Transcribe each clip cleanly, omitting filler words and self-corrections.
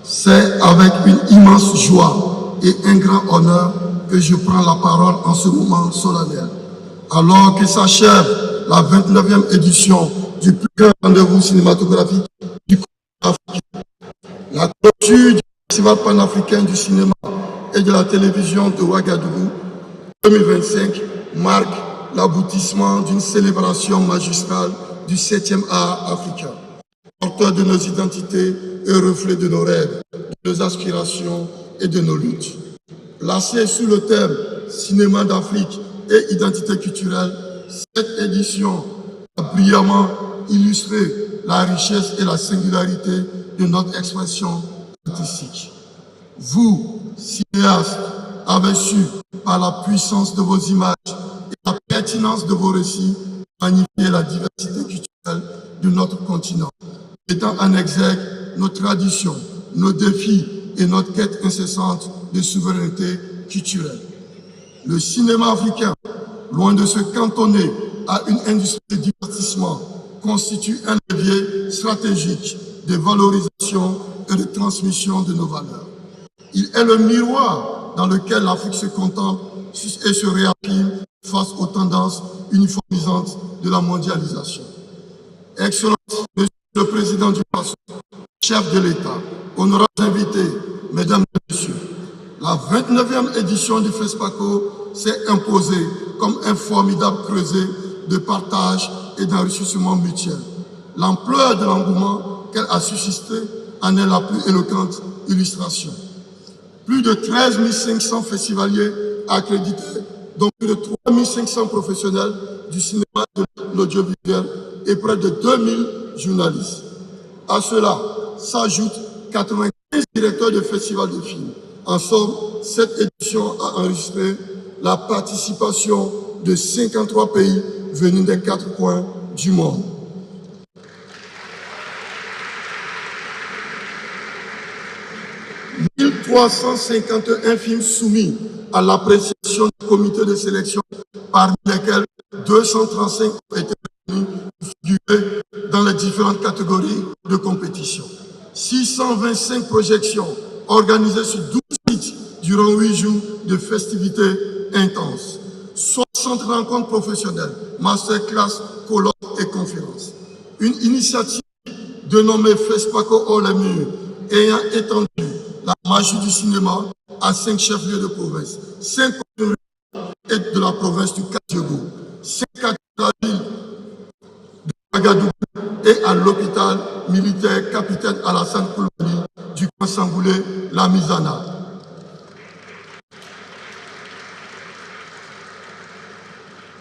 C'est avec une immense joie et un grand honneur que je prends la parole en ce moment solennel. Alors que s'achève la 29e édition du plus grand rendez-vous cinématographique du continent africain, la clôture du Festival panafricain du cinéma et de la télévision de Ouagadougou 2025 marque l'aboutissement d'une célébration magistrale du 7e art africain, porteur de nos identités et reflet de nos rêves, de nos aspirations et de nos luttes. Placée sous le thème « Cinéma d'Afrique et identité culturelle », cette édition a brillamment illustré la richesse et la singularité de notre expression artistique. Vous, cinéastes, avez su, par la puissance de vos images et la pertinence de vos récits, magnifier la diversité culturelle de notre continent, mettant en exergue nos traditions, nos défis et notre quête incessante de souveraineté culturelle. Le cinéma africain, loin de se cantonner à une industrie de divertissement, constitue un levier stratégique de valorisation et de transmission de nos valeurs. Il est le miroir dans lequel l'Afrique se contemple et se réaffirme face aux tendances uniformisantes de la mondialisation. Excellence, Monsieur le Président du Faso, chef de l'État, honorables invités, Mesdames et Messieurs, la 29e édition du FESPACO s'est imposée comme un formidable creuset de partage et d'enrichissement mutuel. L'ampleur de l'engouement qu'elle a suscité en est la plus éloquente illustration. Plus de 13 500 festivaliers accrédités, dont plus de 3 500 professionnels du cinéma et de l'audiovisuel et près de 2000 journalistes. À cela s'ajoutent 95 directeurs de festivals de films. En somme, cette édition a enregistré la participation de 53 pays venus des 4 coins du monde. « 1351 films soumis à l'appréciation du comité de sélection, parmi lesquels 235 ont été figurés dans les différentes catégories de compétition. 625 projections organisées sur 12 sites durant 8 jours de festivités intenses. 60 rencontres professionnelles, masterclass, colloques et conférences. Une initiative dénommée FESPACO hors les murs ayant étendu la magie du cinéma à 5 chefs-lieux de province, 5 communes et de la province du Kadiogo, 5 à la ville de Ouagadougou et à l'hôpital militaire capitaine Alassane Koulibaly du camp Sangoulé, la Misana.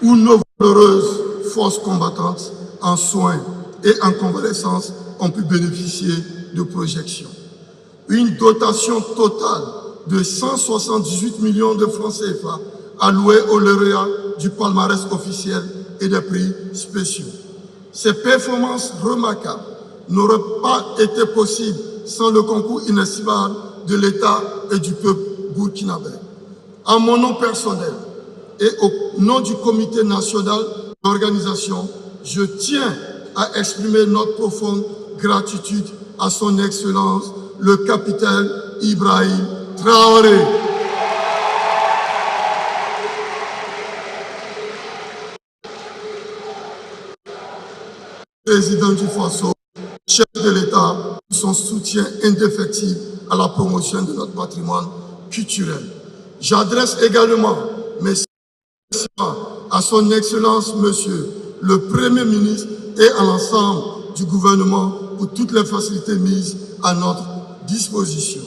Où nos valeureuses forces combattantes en soins et en convalescence ont pu bénéficier de projections. Une dotation totale de 178 millions de francs CFA alloués aux lauréats du palmarès officiel et des prix spéciaux. Ces performances remarquables n'auraient pas été possibles sans le concours inestimable de l'État et du peuple burkinabé. En mon nom personnel et au nom du comité national d'organisation, je tiens à exprimer notre profonde gratitude à son Excellence, le capitaine Ibrahim Traoré. Président du Faso, chef de l'État, pour son soutien indéfectible à la promotion de notre patrimoine culturel. J'adresse également mes salutations à son Excellence, Monsieur le Premier ministre, et à l'ensemble du gouvernement pour toutes les facilités mises à notre disposition.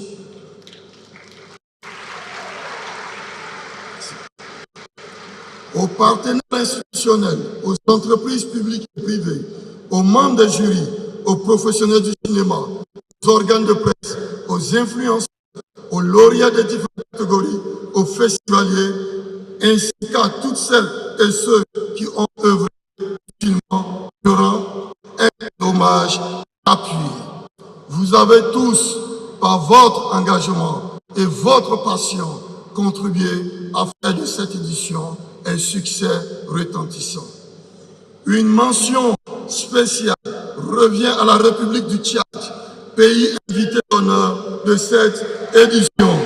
Aux partenaires institutionnels, aux entreprises publiques et privées, aux membres des jurys, aux professionnels du cinéma, aux organes de presse, aux influenceurs, aux lauréats des différentes catégories, aux festivaliers, ainsi qu'à toutes celles et ceux qui ont œuvré utilement durant un hommage appuyé. Vous avez tous, par votre engagement et votre passion, contribué à faire de cette édition un succès retentissant. Une mention spéciale revient à la République du Tchad, pays invité d'honneur de cette édition,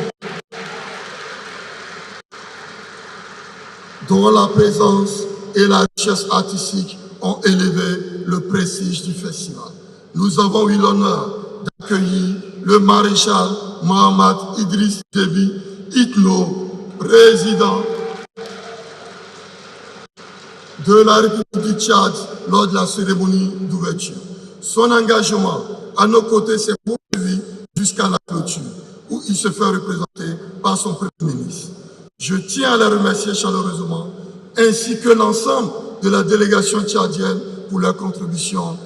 dont la présence et la richesse artistique ont élevé le prestige du festival. Nous avons eu l'honneur d'accueillir le maréchal Mohamed Idriss Déby Itno, président de la République du Tchad lors de la cérémonie d'ouverture. Son engagement à nos côtés s'est poursuivi jusqu'à la clôture, où il se fait représenter par son Premier ministre. Je tiens à les remercier chaleureusement, ainsi que l'ensemble de la délégation tchadienne pour leur contribution